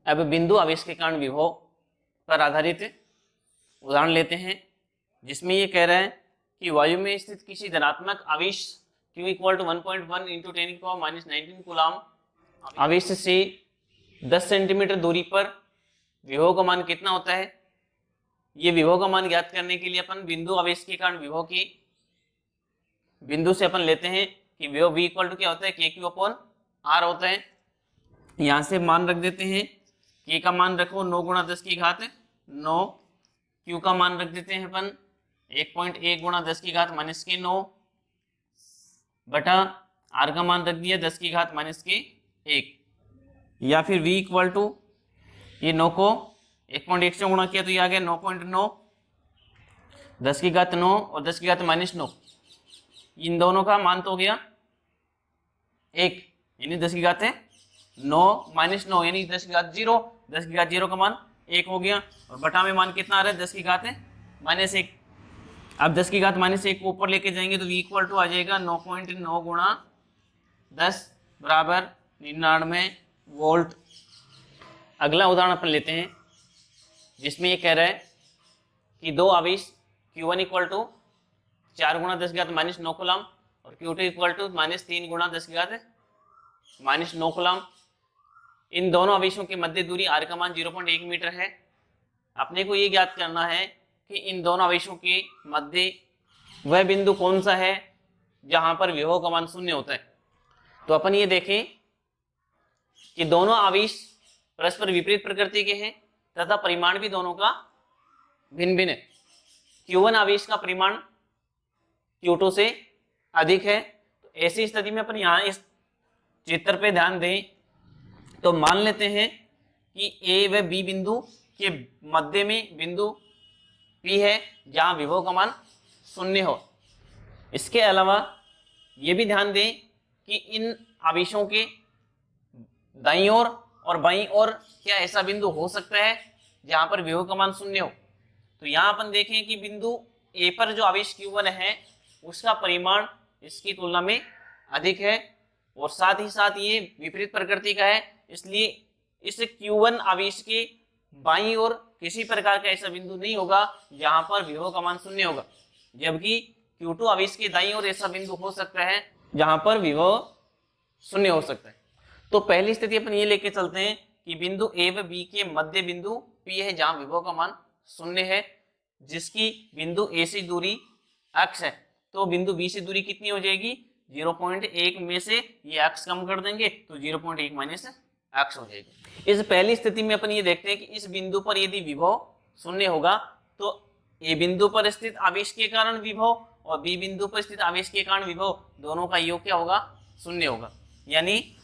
अब बिंदु आवेश के कारण विभव पर आधारित उदाहरण लेते हैं, जिसमें ये कह रहा है कि वायु में स्थित किसी धनात्मक आवेश Q इक्वल टू 1.1 इंटू 10⁻⁻19 कूलाम आवेश से 10 सेंटीमीटर दूरी पर विभव का मान कितना होता है। ये विभव का मान ज्ञात करने के लिए अपन बिंदु आवेश के कारण विभव की बिंदु से अपन लेते हैं कि विभव V इक्वल टू क्या होता है, KQ/R होता है। यहाँ से मान रख देते हैं, K का मान रखो 9 गुणा 10 की घात 9, Q का मान रख देते हैं अपन 1.1 गुणा 10 की घात -9 बटा R का मान रख दिया 10 की घात -1, या फिर V इक्वल टू ये 9 को 1.1 से गुणा किया तो ये आ गया 9.9, 10 की घात 9 और 10 की घात -9, इन दोनों का मान तो हो गया 1, यानी 10 की घात है 9 -9 यानी 10 की घात 0, 10 की घात 0 का मान 1 हो गया, और बटा में मान कितना आ रहा है 10 की घात है -1। अब 10 की घात -1 को ऊपर लेके जाएंगे तो V इक्वल टू आ जाएगा 9.9 गुणा 10 बराबर 99 वोल्ट। अगला उदाहरण अपन लेते हैं, जिसमें ये कह रहा है कि दो आवेश Q1 इक्वल टू 4 गुणा 10 की घात -9 कूलाम और Q2 इक्वल टू -3 गुणा 10 की घात -9 कूलाम। इन दोनों आवेशों के मध्य दूरी R का मान 0.1 मीटर है। अपने को ये ज्ञात करना है कि इन दोनों आवेशों के मध्य वह बिंदु कौन सा है जहां पर विभव का मान 0 होता है। तो अपन ये देखें कि दोनों आवेश परस्पर विपरीत प्रकृति के हैं तथा परिमाण भी दोनों का भिन्न भिन्न है। Q1 आवेश का परिमाण Q2 से अधिक है। तो ऐसी स्थिति में अपन यहाँ इस चित्र पे ध्यान दें तो मान लेते हैं कि A व B बिंदु के मध्य में बिंदु P है जहां विभव का मान 0 हो। इसके अलावा ये भी ध्यान दें कि इन आवेशों के दाईं ओर और बाईं ओर क्या ऐसा बिंदु हो सकता है जहां पर विभव का मान 0 हो। तो यहाँ अपन देखें कि बिंदु A पर जो आवेश Q1 है उसका परिमाण इसकी तुलना में अधिक है और साथ ही साथ ये विपरीत प्रकृति का है, इसलिए इस Q1 आवेश के बाईं ओर किसी प्रकार का ऐसा बिंदु नहीं होगा जहां पर विभव का मान 0 होगा, जबकि Q2 आवेश के दाईं ओर ऐसा बिंदु हो सकता है जहां पर विभव 0 हो सकता है। तो पहली स्थिति अपन ये लेके चलते हैं कि बिंदु A व B के मध्य बिंदु P है जहां विभव का मान 0 है, जिसकी बिंदु A से दूरी x है। तो बिंदु B से दूरी कितनी हो जाएगी 0.1 में से ये x कम कर देंगे तो 0.1 माइनस x हो जाएगी। इस पहली स्थिति में अपन ये देखते हैं कि इस बिंदु पर यदि विभव 0 होगा तो A बिंदु पर स्थित आवेश के कारण विभव और B बिंदु पर स्थित आवेश के कारण विभव दोनों का योग क्या होगा 0 होगा, यानी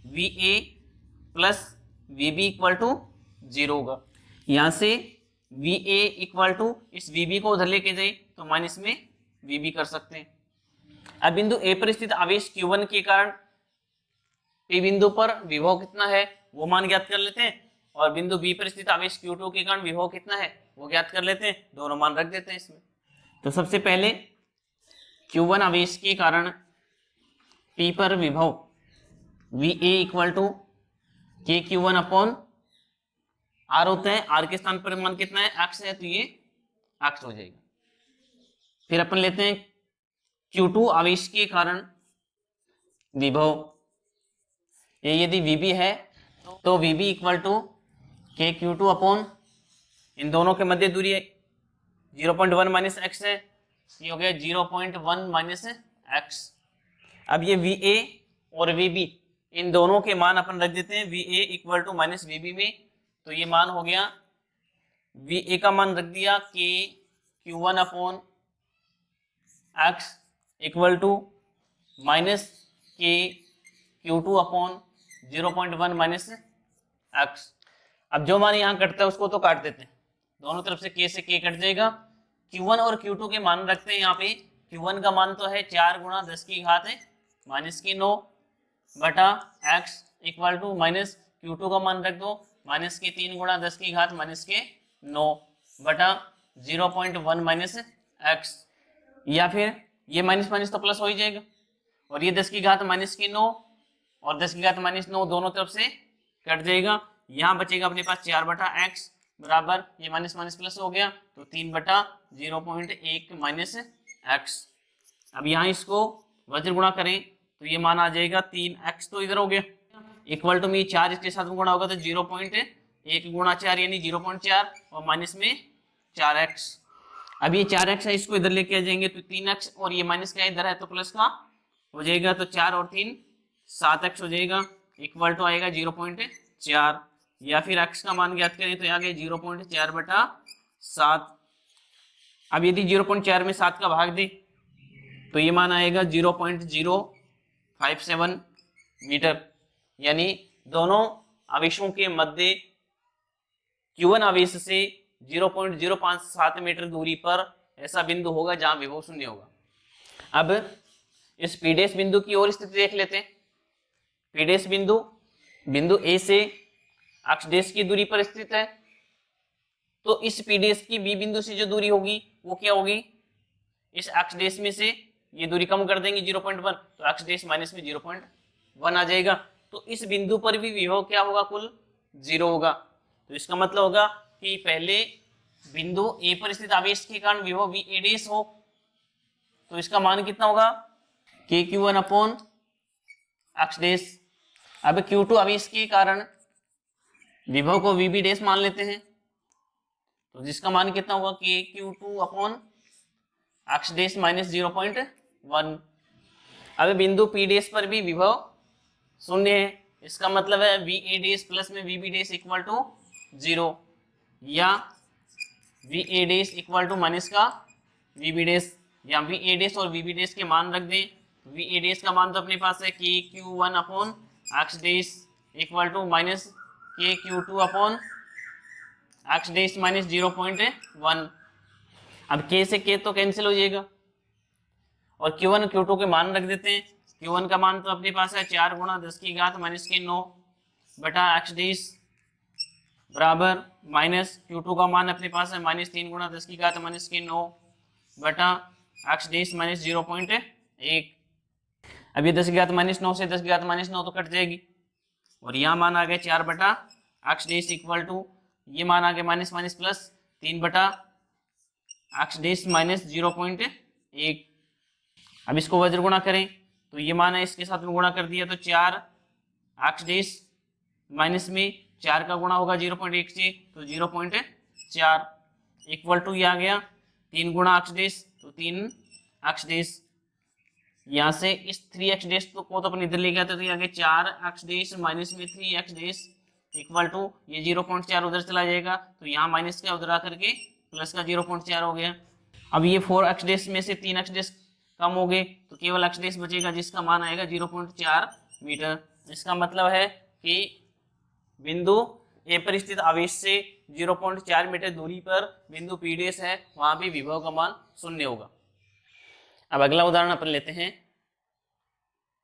VA plus VB equal to 0 होगा। यहाँ से VA इक्वल टू इस VB को उधर लेके जाए तो माइनस में VB कर सकते हैं। अब बिंदु A पर स्थित आवेश Q1 के कारण P बिंदु पर विभव कितना है वो मान ज्ञात कर लेते हैं, और बिंदु B पर स्थित आवेश Q2 के कारण विभव कितना है वो ज्ञात कर लेते हैं, दोनों मान रख देते हैं इसमें। तो सबसे पहले Q1 आवेश के कारण P पर विभव VA equal to KQ1 upon R होता है, R के स्थान पर मान कितना है x है तो ये x हो जाएगा। फिर अपन लेते हैं Q2 आवेश के कारण विभव, ये यदि VB है तो VB equal to KQ2 upon इन दोनों के मध्य दूरी 0.1 माइनस x है, ये हो गया 0.1 माइनस x। अब ये VA और VB इन दोनों के मान अपन रख देते हैं VA equal to minus VB में, तो ये मान हो गया VA का मान रख दिया KQ1 upon x equal to minus KQ2 upon 0.1 minus x। अब जो मान यहाँ कटता है उसको तो काट देते हैं, दोनों तरफ से K से K कट जाएगा। Q1 और Q2 के मान रखते हैं यहाँ पे। Q1 का मान तो है 4 गुणा 10 की घात है -9 बटा x equal to minus Q2 का मान रख दो -3 गुणा 10 की घात -9 बटा 0.1 माइनस x, या फिर ये माइनस माइनस तो प्लस हो ही जाएगा, और ये 10 की घात -9 और 10 की घात -9 दोनों तरफ से कट जाएगा, यहाँ बचेगा अपने पास 4/x बराबर, ये माइनस माइनस प्लस हो गया तो 3/0.1 माइनस x। अब यहाँ इसको वज्र गुणा करें तो ये मान आ जाएगा 3x, तो इधर हो गया इक्वल टू में 4 इसके साथ में गुणा होगा तो 0.1 गुणा 4 यानी 0.4 और माइनस में 4x। अब ये 4x है, इसको इधर लेके आ जाएंगे तो 3x और ये माइनस का इधर है तो प्लस का हो जाएगा, तो 4 और 3 7x हो जाएगा इक्वल टू आएगा 0.4, या फिर x का मान ज्ञात करें तो आ गया 0.4/7। अब यदि 0.4 में 7 का भाग दे तो ये मान आएगा 0.057 मीटर, यानी दोनों आवेशों के मध्य Q1 आवेश से 0.057 मीटर दूरी पर ऐसा बिंदु होगा जहां विभव शून्य होगा। अब इस पी डैश बिंदु की और स्थिति देख लेते हैं। पी डैश बिंदु ए से अक्ष डैश की दूरी पर स्थित है, तो इस पी डैश की बी बिंदु से जो दूरी होगी वो क्या होगी, इस अक्ष डैश में से ये दूरी कम कर देंगे 0.1 तो अक्ष डैश माइनस में 0.1 आ जाएगा, तो इस बिंदु पर भी विभव क्या होगा, कुल 0 होगा। तो इसका मतलब होगा कि पहले बिंदु ए पर स्थित आवेश के कारण विभव वी ए डैश हो, तो इसका मान कितना होगा KQ1 अपॉन अक्ष डैश। अब Q2 आवेश के कारण विभव को VB डैश मान लेते हैं, तो जिसका मान कितना होगा KQ2 अपॉन अक्ष डैश माइनस 0.1। अब बिंदु P डैश पर भी विभव शून्य है, इसका मतलब है VA डैश प्लस में VB डैश इक्वल टू 0, या VA dash equal to minus का VB डैश, या VA डैश और VB डैश के मान रख दें। VA डैश का मान तो अपने पास है KQ1 अपॉन अक्ष dash equal to minus KQ2 upon अक्ष डैश माइनस 0.1। अब K से K तो कैंसिल हो जाएगा और Q1 Q2 के मान रख देते हैं। Q1 का मान तो अपने पास है 4 गुणा 10 की घात माइनस के 9 बटा अक्ष डैश बराबर माइनस Q2 का मान अपने पास है माइनस 3 गुणा 10 की घात माइनस के 9 बटा अक्ष डैश माइनस 0.1। अब ये 10 की घात माइनस 9 से 10 की घात माइनस 9 तो कट जाएगी और यहाँ मान आ गया 4 बटा अक्ष डैश इक्वल टू ये मान आ गया माइनस माइनस प्लस 3 बटा अक्ष डैश माइनस 0.1। अब इसको वज्र गुणा करें तो ये मान है इसके साथ में गुणा कर दिया तो 4 अक्ष डैश माइनस में 4 का गुणा होगा 0.1 से तो 0.4 इक्वल टू ये आ गया 3 गुणा अक्ष डैश तो 3 अक्ष डैश। यहाँ से इस 3x डैश को तो अपन इधर ले गया तो ये आ गया 4 अक्ष डैश माइनस में 3x डैश इक्वल टू ये 0.4 उधर चला जाएगा तो यहाँ माइनस का उधर आकर के प्लस का 0.4 हो गया। अब ये 4x डैश में से 3x डैश कम हो गए तो केवल अक्ष डैश बचेगा जिसका मान आएगा 0.4 मीटर। इसका मतलब है कि बिंदु ए पर स्थित आवेश से 0.4 मीटर दूरी पर बिंदु पी डैश है, वहां भी विभव का मान शून्य होगा। अब अगला उदाहरण अपन लेते हैं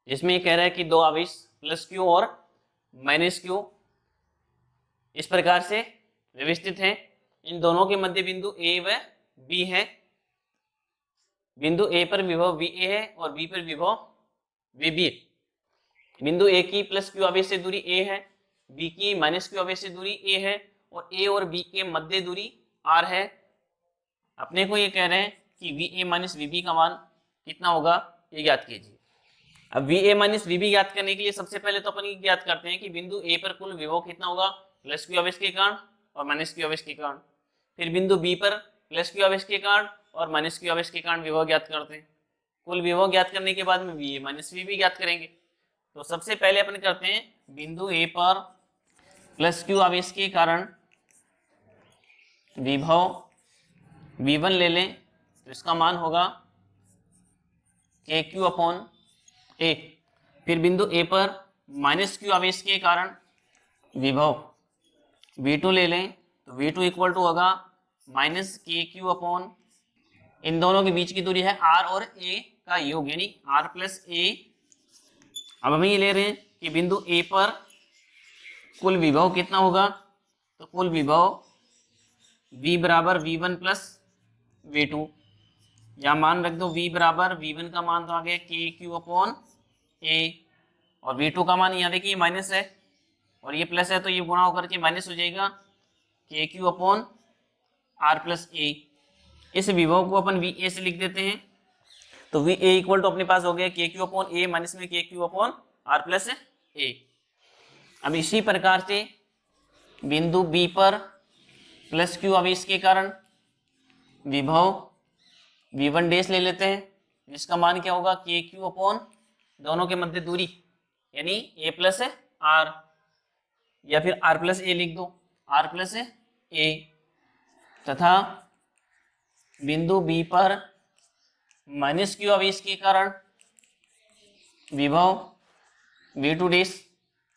जिसमें ये कह रहा है कि दो आवेश प्लस क्यू और माइनस क्यू इस प्रकार से व्यवस्थित हैं, इन दोनों के मध्य बिंदु ए व बी है। बिंदु ए पर विभव वी ए है और बी पर विभव वी बी है। बिंदु ए की प्लस क्यू आवेश से दूरी ए है, बी की माइनस क्यू आवेश से दूरी ए है और ए और बी के मध्य दूरी आर है। अपने को ये कह रहे हैं कि V A minus V B का मान कितना होगा ये ज्ञात कीजिए। अब V A minus V B ज्ञात करने के लिए सबसे पहले तो अपन ये ज्ञात करते हैं कि बिंदु ए पर कुल विभव कितना होगा प्लस क्यू आवेश के कारण और माइनस क्यू आवेश के कारण। फिर बिंदु बी पर प्लस क्यू आवेश के कारण और माइनस क्यू आवेश के कारण विभव ज्ञात करते हैं। कुल विभव ज्ञात करने के बाद में V A minus V B ज्ञात करेंगे। तो सबसे पहले अपन करते हैं बिंदु ए पर प्लस क्यू आवेश के कारण विभव V1 ले लें तो इसका मान होगा KQ अपॉन ए। फिर बिंदु ए पर माइनस क्यू आवेश के कारण विभव V2 ले लें तो V2 इक्वल टू होगा माइनस KQ अपॉन इन दोनों के बीच की दूरी है R और A का योग यानी R प्लस A। अब हम ये ले रहे हैं कि बिंदु A पर कुल विभव कितना होगा, तो कुल विभव V बराबर V1 प्लस V2 या मान रख दो V बराबर V1 का मान तो आ गया KQ अपॉन A और V2 का मान यहाँ देखिए माइनस है और ये प्लस है तो ये गुणा होकर के माइनस हो जाएगा के क्यू अपॉन आर प्लस ए। इस विभव को अपन वी ए से लिख देते हैं, तो वी ए इक्वल टू अपने पास हो गया के क्यू अपॉन ए माइनस में के क्यू अपॉन आर प्लस ए। अब इसी प्रकार से बिंदु बी पर प्लस क्यू आवेश के कारण विभव v1 डैश ले लेते हैं, जिसका मान क्या होगा के क्यू अपॉन दोनों के मध्य दूरी यानी ए प्लस आर, या फिर आर प्लस ए लिख दो, आर प्लस ए, तथा बिंदु बी पर माइनस क्यू आवेश के कारण विभव v2 डैश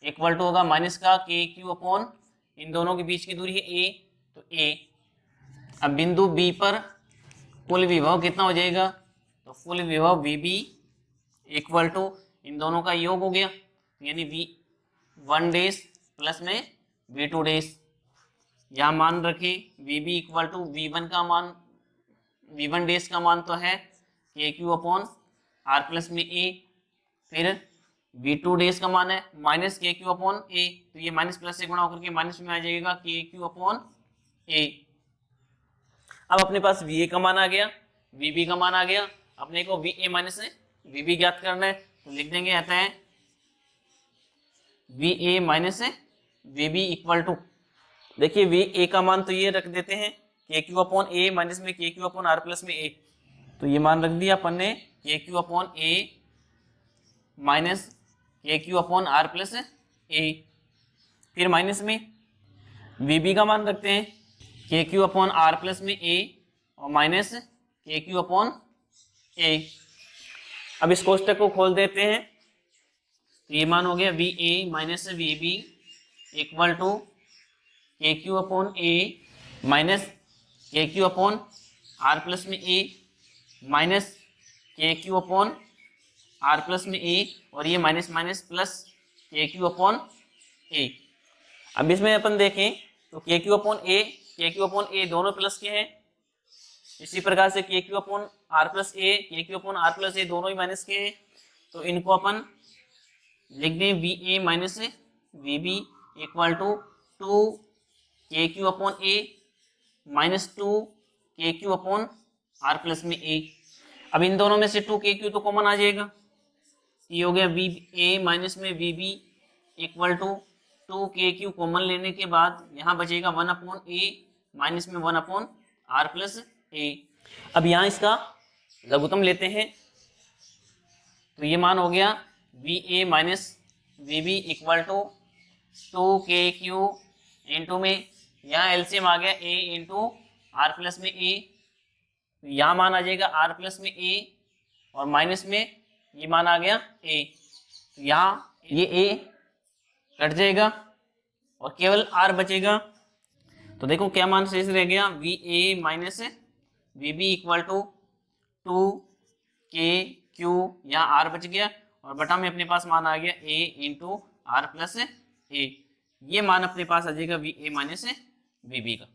इक्वल टू होगा माइनस का के क्यू अपॉन इन दोनों के बीच की दूरी है ए, तो ए। अब बिंदु बी पर कुल विभव कितना हो जाएगा, तो कुल विभव वी बी इक्वल टू इन दोनों का योग हो गया, यानी v1 डैश प्लस में v2 डैश। यहाँ मान रखें we B equal to v1 का मान, v1 डैश का मान तो है के क्यू अपॉन आर प्लस में ए, फिर v2 डैश का मान है माइनस के क्यू अपॉन ए, तो ये माइनस प्लस से गुणा होकर के माइनस में आ जाएगा के क्यू अपॉन ए। अब अपने पास वी ए का मान आ गया, वी बी का मान आ गया, अपने को V A minus V B ज्ञात करना है, तो लिख देंगे आता है V A minus V B equal to, देखिए वी ए का मान तो ये रख देते हैं के क्यू अपॉन ए माइनस में के क्यू अपॉन आर प्लस में ए, तो ये मान रख दिया अपन ने के Q upon A minus K Q upon R plus ए। फिर माइनस में वी बी का मान रखते हैं के क्यू अपॉन आर प्लस में ए और minus K Q upon A. अब इस कोष्टक को खोल देते हैं, तो ये मान हो गया V A minus V B equal to K Q upon A minus K Q upon R plus में A minus K Q upon R plus में ए, और ये minus minus plus K Q upon A. अब इसमें अपन देखें तो के Q upon ए दोनों प्लस के हैं, इसी प्रकार से के क्यू अपॉन आर प्लस ए, के क्यू अपॉन आर प्लस ए दोनों ही माइनस के हैं, तो इनको अपन लिख दें V A minus V B equal to 2 K Q upon A minus 2 K Q upon R plus में ए। अब इन दोनों में से 2 के क्यू तो कॉमन आ जाएगा, ये हो गया वी ए माइनस में we B equal to 2 K Q common लेने के बाद यहाँ बचेगा 1 अपॉन ए माइनस में 1 अपॉन आर प्लस ए। अब यहाँ इसका लघुत्तम लेते हैं, तो ये मान हो गया V A minus V B equal to 2 K Q into में यहाँ एलसीएम आ गया ए इंटू आर प्लस में ए, यहाँ मान आ जाएगा आर प्लस में ए और माइनस में ये मान आ गया ए, तो यहाँ ये ए कट जाएगा और केवल आर बचेगा। तो देखो क्या मान शेष रह गया V A minus V B equal to 2 K Q, यहाँ आर बच गया और बटा में अपने पास मान आ गया A into R plus A. ये मान अपने पास आ जाएगा V A minus V B का।